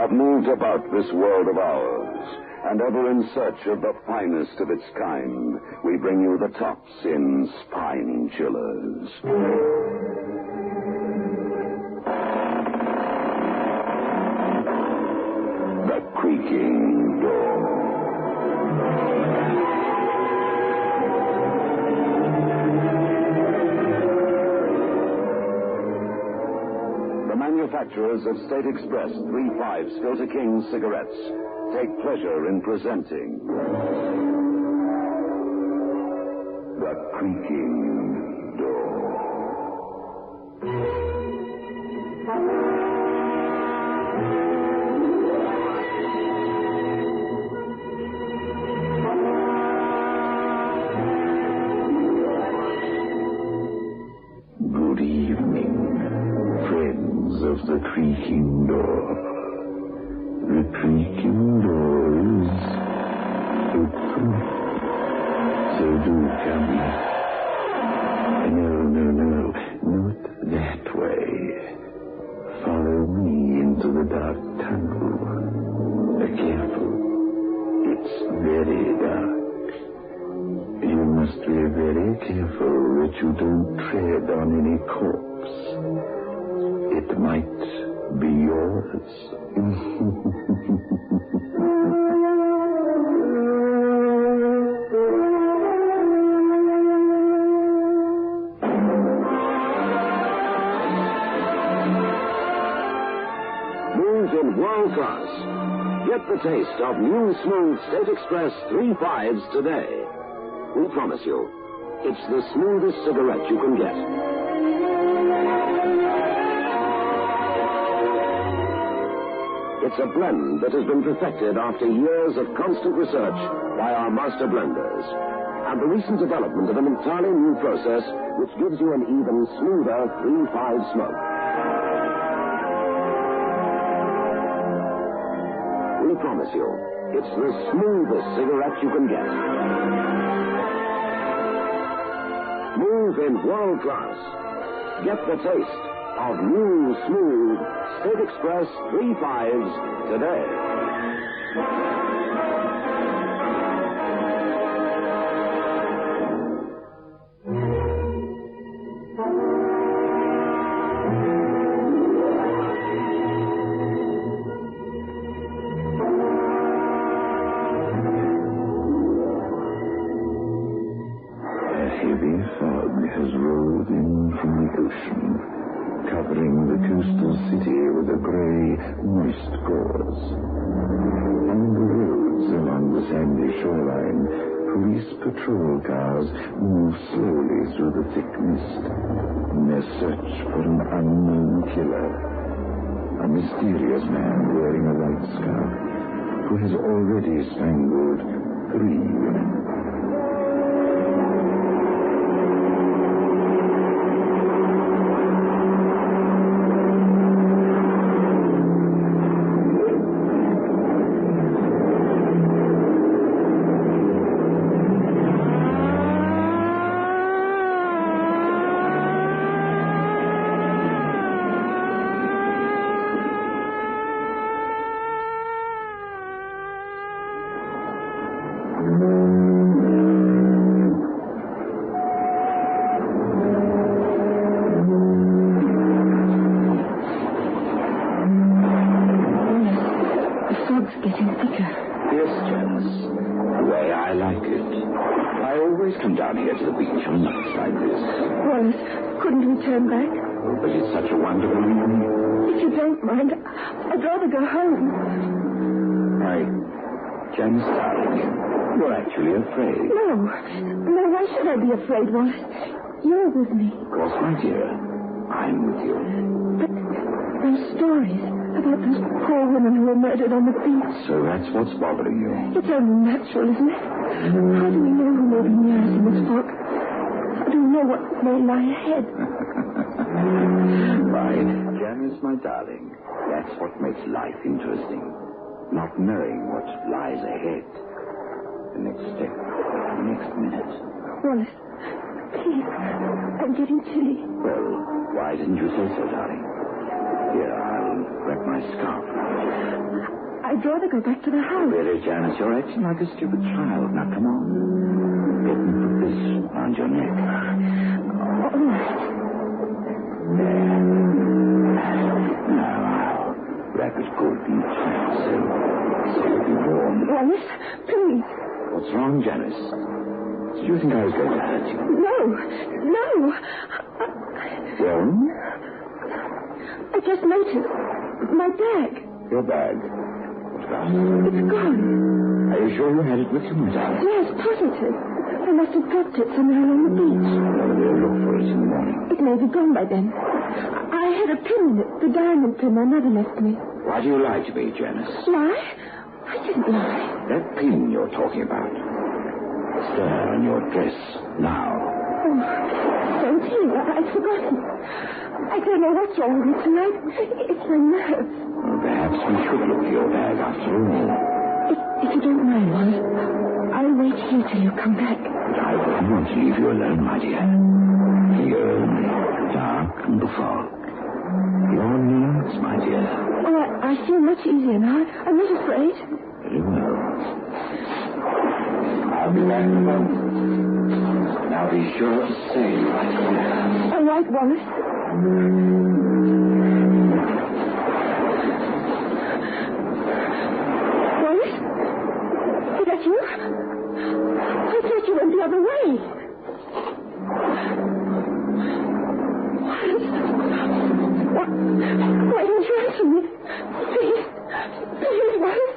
have moved about this world of ours, and ever in search of the finest of its kind, we bring you the tops in spine chillers. The Creaking Door. Manufacturers of State Express 3/5 Filter King cigarettes take pleasure in presenting The Creaking Door. Good evening, friends of the Creaking Door. The Creaking Door is open. So do come. No, not that way. Follow me into the dark tunnel. Careful. It's very dark. You must be very careful that you don't tread on any corpse. It might be yours. Move in world class. Get the taste of new smooth State Express 3/5s today. We promise you, it's the smoothest cigarette you can get. It's a blend that has been perfected after years of constant research by our master blenders. And the recent development of an entirely new process which gives you an even smoother 3/5 smoke. We promise you, it's the smoothest cigarette you can get. Move in world class. Get the taste of new, smooth State Express 3/5s today. A heavy fog has rolled in from the ocean, covering the coastal city with a gray, moist gauze. On the roads along the sandy shoreline, police patrol cars move slowly through the thick mist in their search for an unknown killer. A mysterious man wearing a white scarf who has already strangled 3 women. Come down here to the beach on nights like this. Wallace, couldn't we turn back? Oh, but it's such a wonderful evening. If you don't mind, I'd rather go home. Janice, darling, you're actually afraid. No, why should I be afraid, Wallace? You're with me. Of course, my dear. I'm with you. But those stories about those poor women who were murdered on the beach. So that's what's bothering you. It's only natural, isn't it? How do we know who may be near us in this fog? How do we know what may lie ahead? Right. Janice, my darling, that's what makes life interesting. Not knowing what lies ahead. The next step. The next minute. Wallace, please. I'm getting chilly. Well, why didn't you say so, darling? Here, I'll wrap my scarf around you. I'd rather go back to the house. Really, Janice, you're acting like a stupid child. Now, come on. Let me put this around your neck. All right. There. Now, wrap it good and tight so it'll be warm. Wallace, please. What's wrong, Janice? Did you think I was going to hurt you? No. Well? I just noticed my bag. Your bag? What about it? It's gone. Are you sure you had it with you, my darling? Yes, positive. I must have dropped it somewhere along the beach. Well, we'll look for it in the morning. It may be gone by then. I had a pin in it, the diamond pin my mother left me. Why do you lie to me, Janice? Lie? I didn't lie. That pin you're talking about. It's there on your dress now. Oh, don't you? I'd forgotten. I don't know what's wrong with me tonight. It's my nerves. Well, perhaps we should look for your bag after all. If you don't mind, Wallace, I'll wait here till you come back. But I wouldn't want to leave you alone, my dear. Here in the dark and the fog. Your nerves, my dear. Oh, I feel much easier now. I'm not afraid. Very well. I'll be back in a moment. Now be sure to stay right there. All right, Wallace. Wallace? Is that you? I thought you went the other way. Wallace? Why don't you answer me? Please, Wallace.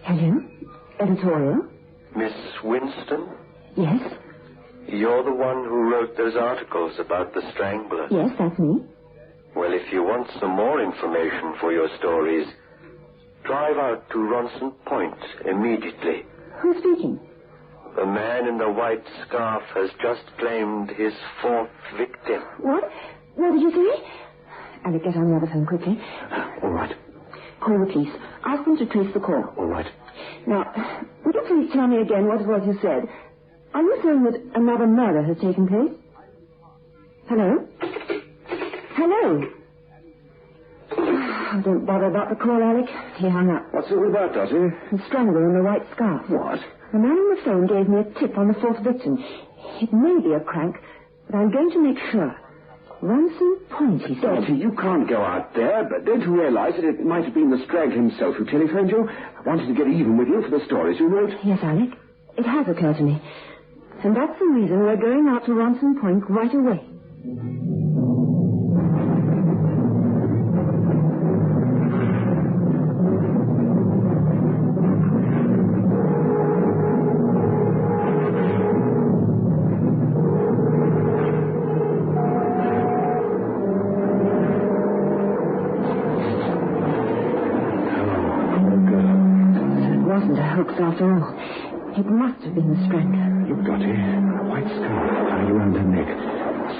Hello? Editorial? Miss Winston? Yes? You're the one who wrote those articles about the Strangler. Yes, that's me. Well, if you want some more information for your stories, drive out to Ronson Point immediately. Who's speaking? The man in the white scarf has just claimed his fourth victim. What? What did you say? Alec, get on the other phone quickly. All right. Call the police. Ask them to trace the call. All right. Now, would you please tell me again what it was you said? Are you saying that another murder has taken place? Hello? Hello? Oh, don't bother about the call, Alec. He hung up. What's it all about, Dottie? The Strangler in the white scarf. What? The man on the phone gave me a tip on the fourth victim. It may be a crank, but I'm going to make sure. Ronson Point, he said. Dottie, you can't go out there, but don't you realize that it might have been the Strangler himself who telephoned you? Wanted to get even with you for the stories you wrote? Yes, Alec. It has occurred to me. And that's the reason we're going out to Ronson Point right away. It wasn't a hoax after all. It must have been the Strangler. Look, Dottie, a white scarf tied around her neck,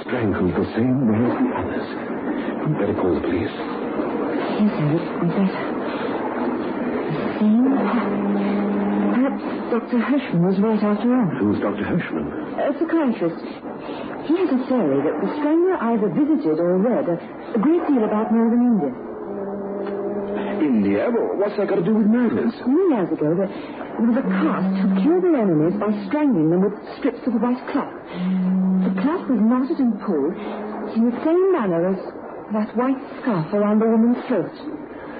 strangled the same way as the others. You'd better call the police. Yes, Alec, we better. The same pattern. Perhaps Dr. Hirschman was right after all. Who's Dr. Hirschman? A psychiatrist. He has a theory that the Strangler either visited or read a great deal about northern India. India? Well, what's that got to do with murders? Many years ago, there was a caste who killed their enemies by strangling them with strips of white cloth. The cloth was knotted and pulled in the same manner as that white scarf around the woman's throat.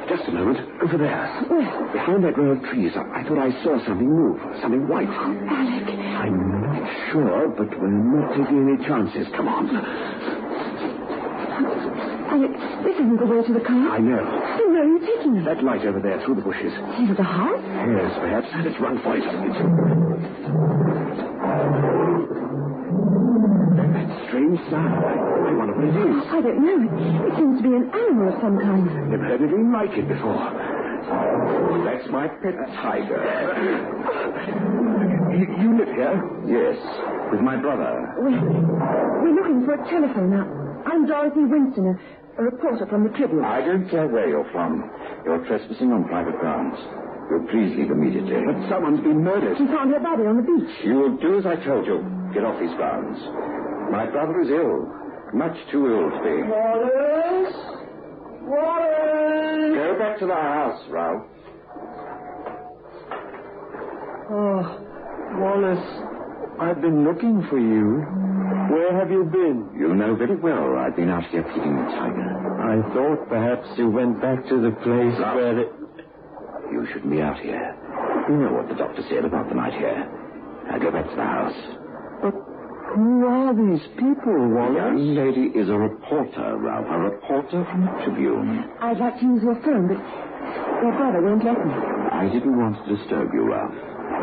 Just a moment. Over there. Where? Behind that row of trees. I thought I saw something move. Something white. Alec. I'm not sure, but we're not taking any chances. Come on. Alec, this isn't the way to the car. I know. Then where are you taking me? That light over there, through the bushes. Into the house? Yes, perhaps. Let's run for it. That strange sound. I wonder what it is. I don't know. It seems to be an animal of some kind. Never heard anything like it before. That's my pet tiger. You live here? Yes, with my brother. We're looking to a telephone now. I'm Dorothy Winston, a reporter from the Tribune. I don't care where you're from. You're trespassing on private grounds. You'll please leave immediately. But someone's been murdered. We found her body on the beach. You'll do as I told you. Get off these grounds. My brother is ill. Much too ill to be. Wallace! Wallace! Go back to the house, Ralph. Oh, Wallace, I've been looking for you. Where have you been? You know very well I've been out here feeding the tiger. I thought perhaps you went back to the place where it... You shouldn't be out here. You know what the doctor said about the night here. Now go back to the house. But who are these people, Wallace? The young lady is a reporter, Ralph. A reporter from the Tribune. I'd like to use your phone, but your brother won't let me. I didn't want to disturb you, Ralph.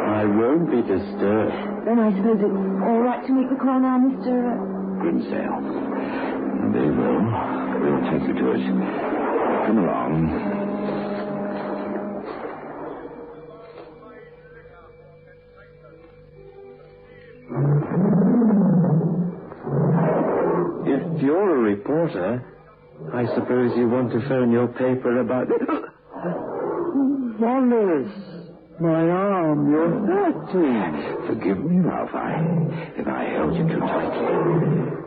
I won't be disturbed. Then I suppose it's all right to make the call now, Mr. Grimsdale. Very well. We'll take you to it. Come along. If you're a reporter, I suppose you want to phone your paper about... Wallace, my arm, you're hurting. Forgive me, Ralph, if I held you too tightly.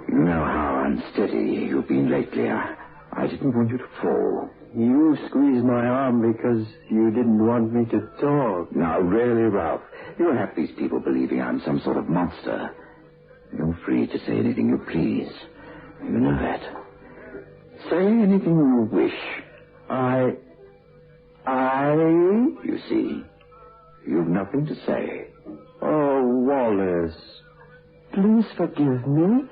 You know how unsteady you've been lately. I didn't want you to fall. You squeezed my arm because you didn't want me to talk. Now, really, Ralph, you'll have these people believing I'm some sort of monster. You're free to say anything you please. You know that. Say anything you wish. You see, you've nothing to say. Oh, Wallace, please forgive me.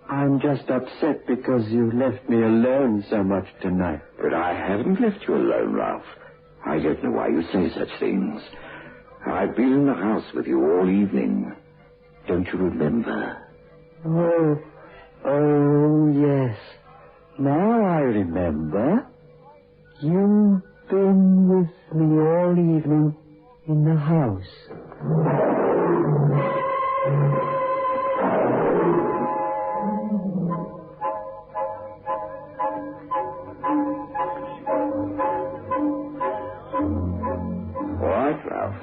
I'm just upset because you left me alone so much tonight. But I haven't left you alone, Ralph. I don't know why you say such things. I've been in the house with you all evening. Don't you remember? Oh, yes. Now I remember. You've been with me all evening in the house. All right, Ralph.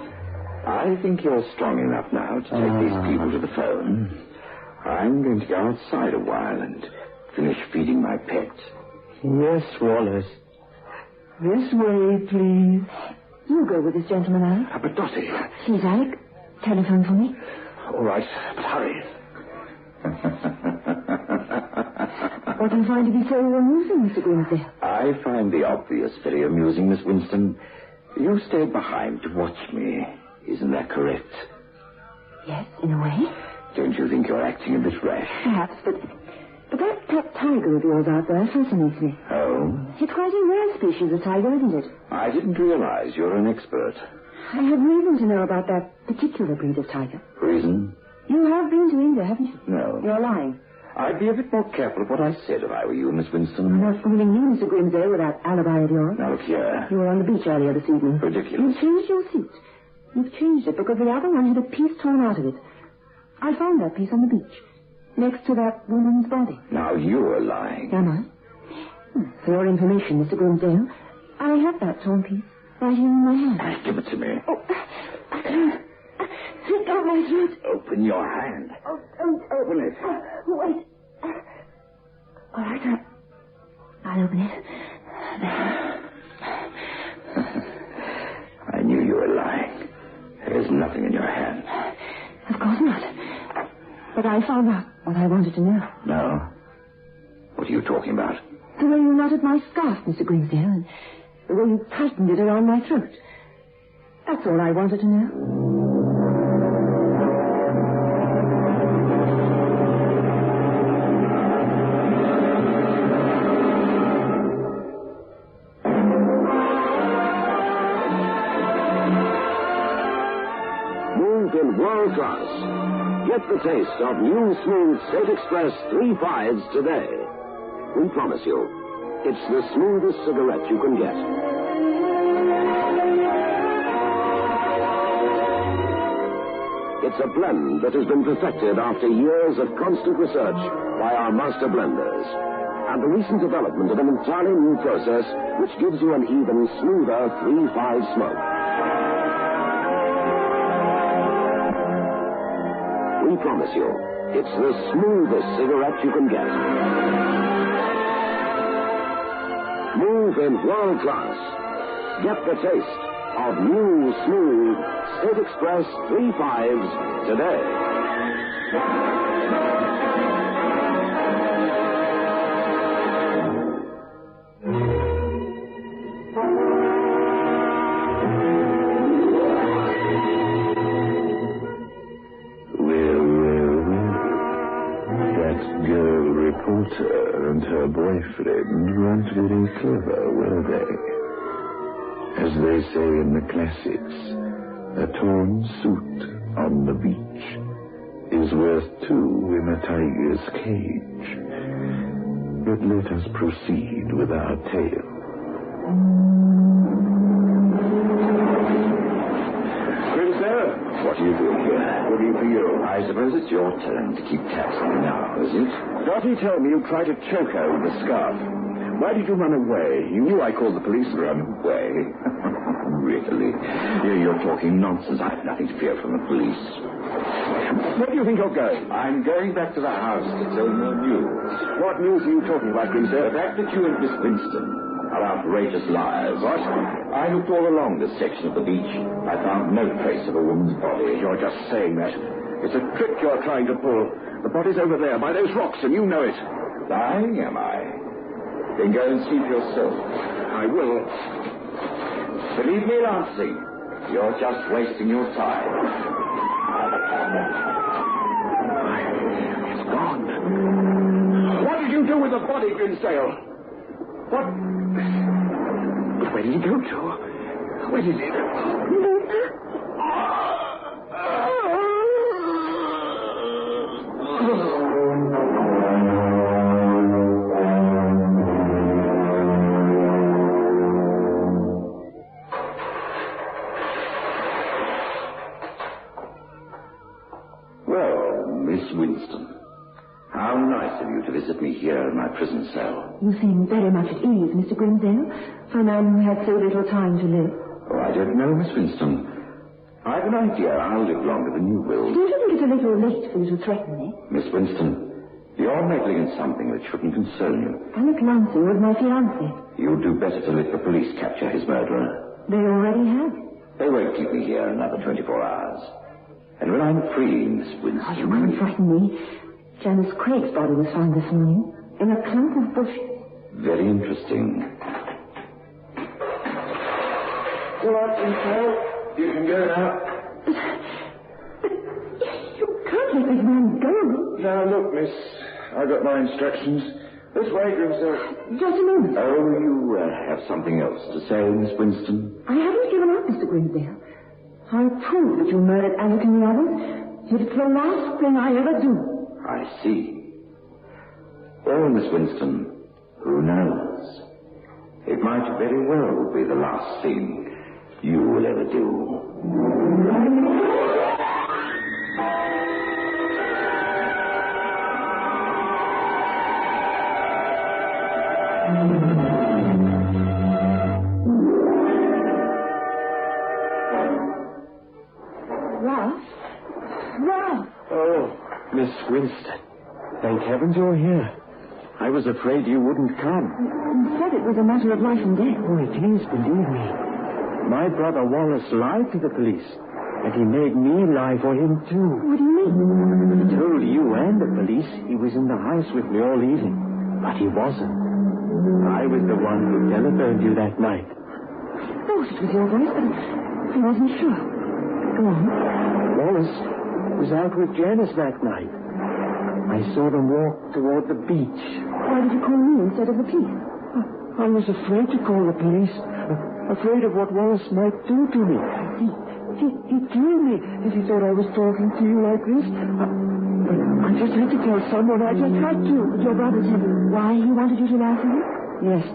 I think you're strong enough now to take these people to the phone. I'm going to go outside a while and finish feeding my pet. Yes, Wallace. This way, please. You go with this gentleman, Alec. But Dottie... Please, Alec, telephone for me. All right, but hurry. What do you find to be so amusing, Mr. Grimsdale? I find the obvious very amusing, Miss Winston. You stayed behind to watch me. Isn't that correct? Yes, in a way. Don't you think you're acting a bit rash? Perhaps, but that pet tiger of yours out there fascinates me. Oh? It's quite a rare species of tiger, isn't it? I didn't realize you're an expert. I have reason to know about that particular breed of tiger. Reason? You have been to India, haven't you? No. You're lying. I'd be a bit more careful of what I said if I were you, Miss Winston. I'm not fooling you, Mr. Grimsdale, with that alibi of yours. Now, look here. You were on the beach earlier this evening. Ridiculous. You changed your suit. You've changed it because the other one had a piece torn out of it. I found that piece on the beach, next to that woman's body. Now, you're lying. Am I? For your information, Mr. Grimsdale, I have that torn piece right here in my hand. Give it to me. Oh, let go of my throat. Open your hand. Oh, don't Open it. Wait. All right, I'll open it. I knew you were lying. There's nothing in your hand. Of course not. But I found out what I wanted to know. No? What are you talking about? The way you knotted my scarf, Mr. Grimsdale, and the way you tightened it around my throat. That's all I wanted to know. In world class. Get the taste of new smooth State Express 3/5s today. We promise you, it's the smoothest cigarette you can get. It's a blend that has been perfected after years of constant research by our master blenders. And the recent development of an entirely new process which gives you an even smoother 3-5 smoke. We promise you, it's the smoothest cigarette you can get. Move in world class. Get the taste of new, smooth State Express 3-5s today. And her boyfriend weren't very clever, were they? As they say in the classics, a torn suit on the beach is worth 2 in a tiger's cage. But let us proceed with our tale. What are you doing here? Looking for you. I suppose it's your turn to keep tabs on me now, is it? Dottie told me you tried to choke her with the scarf. Why did you run away? You knew I called the police. Run away? Really? You're talking nonsense. I have nothing to fear from the police. Where do you think you're going? I'm going back to the house to tell more news. What news are you talking about, Greaser? The fact that you and Miss Winston are outrageous liars. What? I looked all along this section of the beach. I found no trace of a woman's body. You're just saying that. It's a trick you're trying to pull. The body's over there by those rocks, and you know it. Lying, am I? Then go and see for yourself. I will. Believe me, Lancing, you're just wasting your time. It's gone. What did you do with the body, Grimsdale? What? But where did he go to? Where did he go? Well, Miss Winston, how nice of you to visit me here in my prison cell. You seem very much at ease, Mr. Grimsdale, for a man who had so little time to live. Oh, I don't know, Miss Winston. I've an idea I'll live longer than you will. Don't you think it's a little late for you to threaten me? Miss Winston, you're meddling in something that shouldn't concern you. Alec Lansing was my fiancé. You'd do better to let the police capture his murderer. They already have. They won't keep me here another 24 hours. And when I'm free, Miss Winston... Oh, you can't frighten me. Janice Craig's body was found this morning in a clump of bushes. Very interesting. All right, Grimsdale. You can go now. But you can't let this man go. Now, look, miss. I've got my instructions. This way, Grimsdale. Just a moment. Oh, you have something else to say, Miss Winston? I haven't given up, Mr. Grimsdale. I'll prove that you murdered Alec and the others. It's the last thing I ever do. I see. Well, Miss Winston, who knows? It might very well be the last thing you will ever do. Ralph! Oh, Miss Winston. Thank heavens you're here. I was afraid you wouldn't come. You said it was a matter of life and death. Oh, it is, believe me. My brother Wallace lied to the police, and he made me lie for him, too. What do you mean? He told you and the police he was in the house with me all evening, but he wasn't. I was the one who telephoned you that night. I thought it was your voice, but I wasn't sure. Go on. Wallace was out with Janice that night. I saw them walk toward the beach. Why did you call me instead of the police? I was afraid to call the police. Afraid of what Wallace might do to me. He'd kill me if he thought I was talking to you like this. I just had to tell someone. I just had to. Your brother tell you why he wanted you to lie to him? Yes,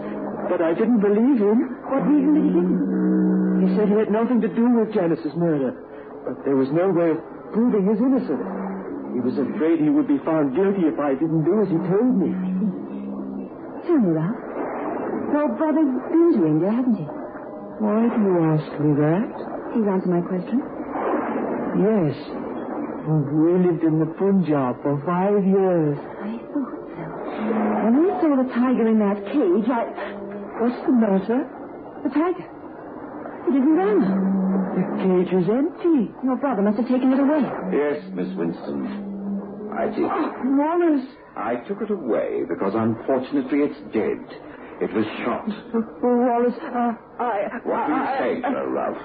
but I didn't believe him. What reason did he give you? He said he had nothing to do with Janice's murder. But there was no way of proving his innocence. He was afraid he would be found guilty if I didn't do as he told me. Tell me, Ralph. Your brother's been to India, hasn't he? Why do you ask me that? Please answer my question. Yes. We lived in the Punjab for 5 years. I thought so. When we saw the tiger in that cage, What's the matter? The tiger. It isn't there now. The cage is empty. Your brother must have taken it away. Yes, Miss Winston. I did. Wallace! I took it away because unfortunately it's dead. It was shot. Wallace, What do you say, Sir Ralph?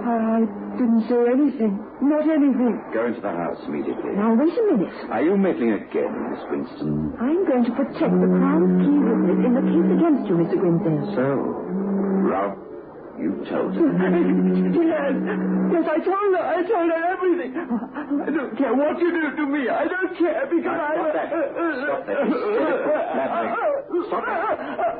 I didn't say anything. Not anything. Go into the house immediately. Now, wait a minute. Are you meddling again, Miss Winston? I'm going to protect the Crown's key witness in the case against you, Mr. Grimsdale. So, Ralph, you told her. Yes, I told her everything. I don't care what you do to me. I don't care because Stop that. Stop that. Stop that.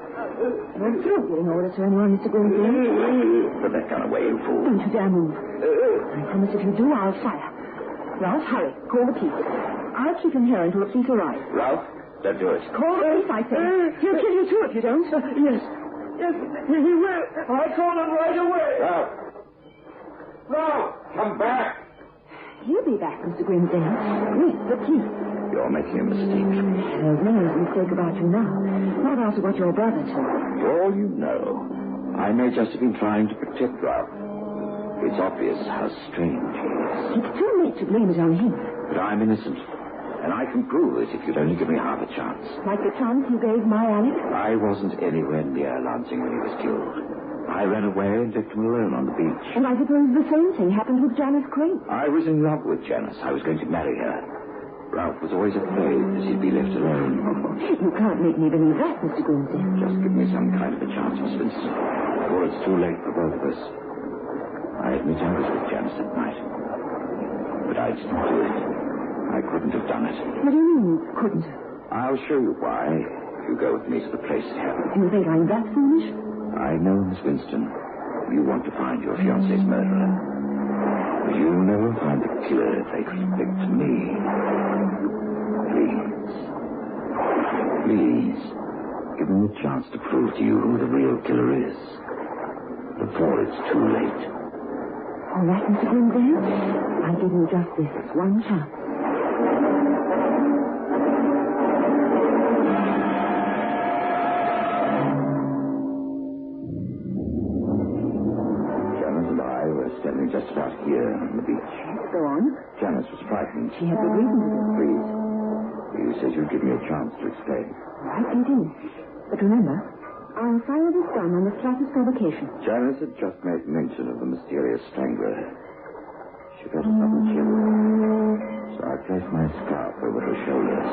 Don't you getting orders to anyone, Mr. Grimsdale? Put that gun away, you fool. Don't you dare move. I promise if you do, I'll fire. Ralph, hurry. Call the police. I'll keep him here until the police arrive. Ralph, don't do it. Call the police, I say. He'll kill you too if you don't. Yes, he will. I'll call him right away. Ralph, come back. He'll be back, Mr. Grimsdale. With the police. You're making a mistake. There's no mistake about you now. Not after what your brother told. For all you know, I may just have been trying to protect Ralph. It's obvious how strange he is. It's too late to blame it on him. But I'm innocent. And I can prove it if you'd only give me half a chance. Like the chance you gave my Alex? I wasn't anywhere near Lansing when he was killed. I ran away and left him alone on the beach. And I suppose the same thing happened with Janice Crane. I was in love with Janice. I was going to marry her. Ralph was always afraid that she'd be left alone. You can't make me believe that, Mr. Grimsdale. Just give me some kind of a chance, Miss Winston, before it's too late for both of us. I admit I was with Janice that night. But I didn't do it. I couldn't have done it. What do you mean, couldn't? I'll show you why if you go with me to the place it happened. Do you think I'm that foolish? I know, Miss Winston, you want to find your fiancé's murderer. But you'll never find the killer if they connect to me. Please, give me a chance to prove to you who the real killer is. Before it's too late. All right, Mr. Grimsdale. I'll give you just this one chance. Standing just about here on the beach. Go on. Janice was frightened. She had good reason to be. Please. You said you'd give me a chance to explain. All right, continue. But remember, I'll fire this gun on the slightest provocation. Janice had just made mention of the mysterious Strangler. She felt a sudden chill. So I placed my scarf over her shoulders.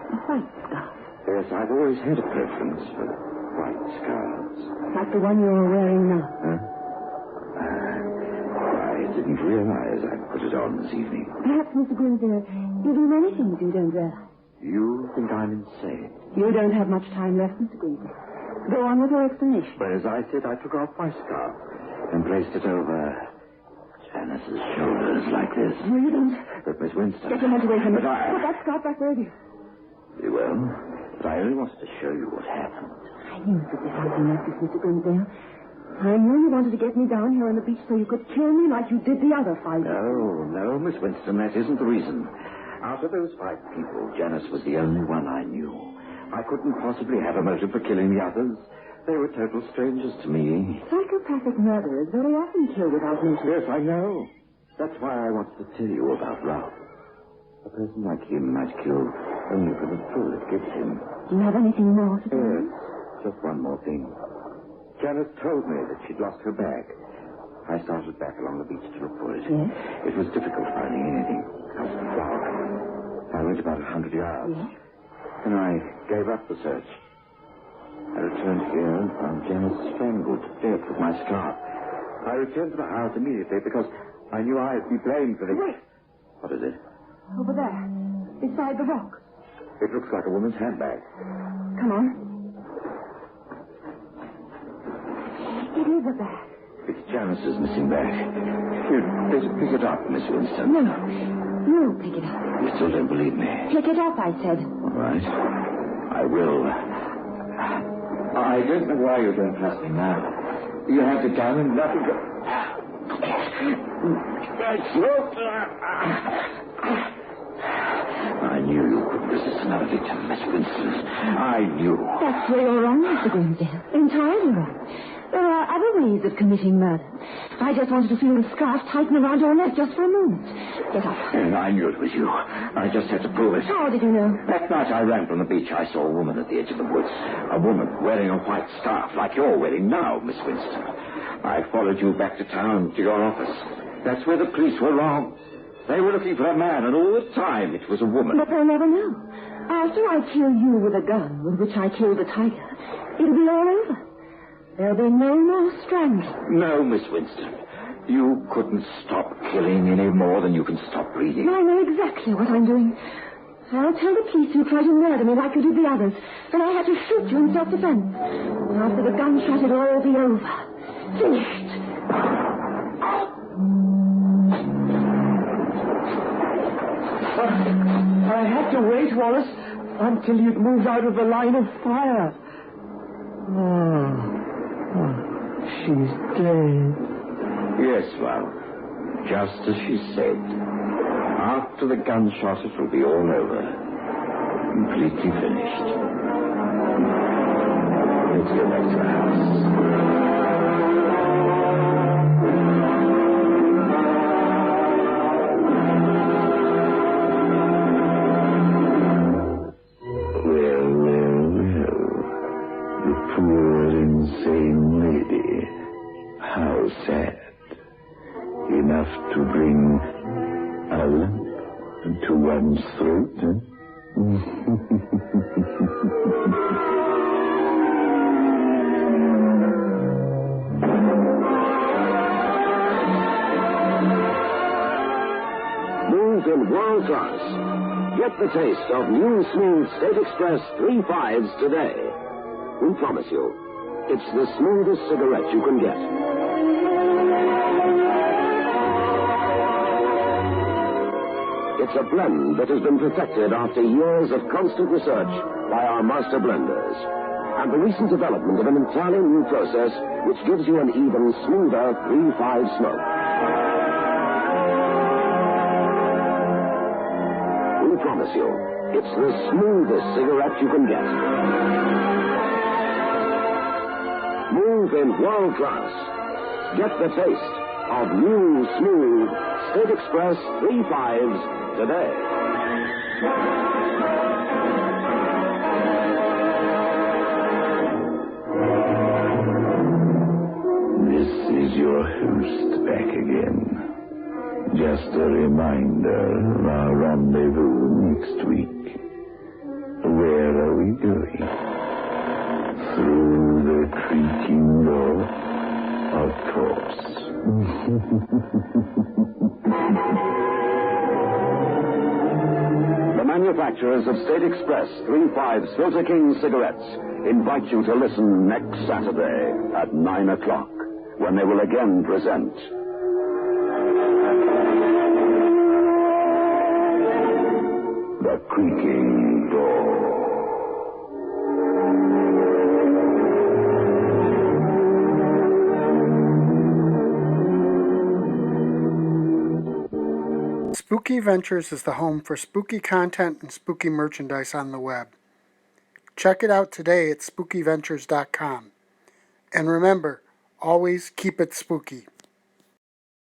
A white scarf? Yes, I've always had a preference for white scarves. Like the one you're wearing now? Huh? I didn't realize I'd put it on this evening. Perhaps, Mr. Grimsdale, you do many things you don't realize. You think I'm insane? You don't have much time left, Mr. Grimsdale. Go on with your explanation. But as I said, I took off my scarf and placed it over Janice's shoulders like this. No, you don't. But Miss Winston... Get your hands away from me. But Put that scarf back where it is. You will. But I only wanted to show you what happened. I knew there'd be something like this, Mr. Grimsdale. I knew you wanted to get me down here on the beach so you could kill me like you did the other 5 people. No, Miss Winston, that isn't the reason. Out of those 5 people, Janice was the only one I knew. I couldn't possibly have a motive for killing the others. They were total strangers to me. Psychopathic murderers very often kill without motive. Yes, I know. That's why I wanted to tell you about Ralph. A person like him might kill only for the thrill it gives him. Do you have anything more to say? Yes, just one more thing. Janice told me that she'd lost her bag. I started back along the beach to look for it. Yes? It was difficult finding anything because of the fog. I went about 100 yards. Yes? Then I gave up the search. I returned here and found Janice strangled to death with my scarf. I returned to the house immediately because I knew I'd be blamed for the... Wait. What is it? Over there. Beside the rock. It looks like a woman's handbag. Come on. It is a bag. It's Janice's missing bag. Here, better pick it up, Miss Winston. No. You pick it up. You still don't believe me? Pick it up, I said. All right. I will. I don't know why you don't trust me now. You have the gun and nothing but... I knew you couldn't resist another victim, Miss Winston. I knew. That's where you're wrong, Mr. Grimsdale. Entirely wrong. There are other ways of committing murder. I just wanted to feel the scarf tighten around your neck just for a moment. Get up. And I knew it was you. I just had to prove it. How did you know? That night I ran from the beach, I saw a woman at the edge of the woods. A woman wearing a white scarf like you're wearing now, Miss Winston. I followed you back to town to your office. That's where the police were wrong. They were looking for a man, and all the time it was a woman. But they'll never know. After I kill you with a gun with which I killed the tiger, it'll be all over. There'll be no more strangling. No, Miss Winston. You couldn't stop killing any more than you can stop breathing. I know exactly what I'm doing. I'll tell the police you tried to murder me like you did the others. Then I had to shoot you in self-defense. After the gunshot, it'll all be over. Finished. I had to wait, Wallace, until you'd moved out of the line of fire. She's dead. Yes, well, just as she said. After the gunshot, it will be all over. Completely finished. Let's go back to the house. Poor, insane lady. How sad. Enough to bring a lump to one's throat, huh? Smooth and world class. Get the taste of new smooth State Express 3/5s today. We promise you, it's the smoothest cigarette you can get. It's a blend that has been perfected after years of constant research by our master blenders. And the recent development of an entirely new process which gives you an even smoother 3/5 smoke. We promise you, it's the smoothest cigarette you can get. Smooth in world class. Get the taste of new, smooth State Express 3/5s today. This is your host back again. Just a reminder of our rendezvous next week. Where are we going? Through the creaking door, of course. The manufacturers of State Express 3/5s Filter King cigarettes invite you to listen next Saturday at 9 o'clock when they will again present The Creaking Door. Spooky Ventures is the home for spooky content and spooky merchandise on the web. Check it out today at spookyventures.com. And remember, always keep it spooky.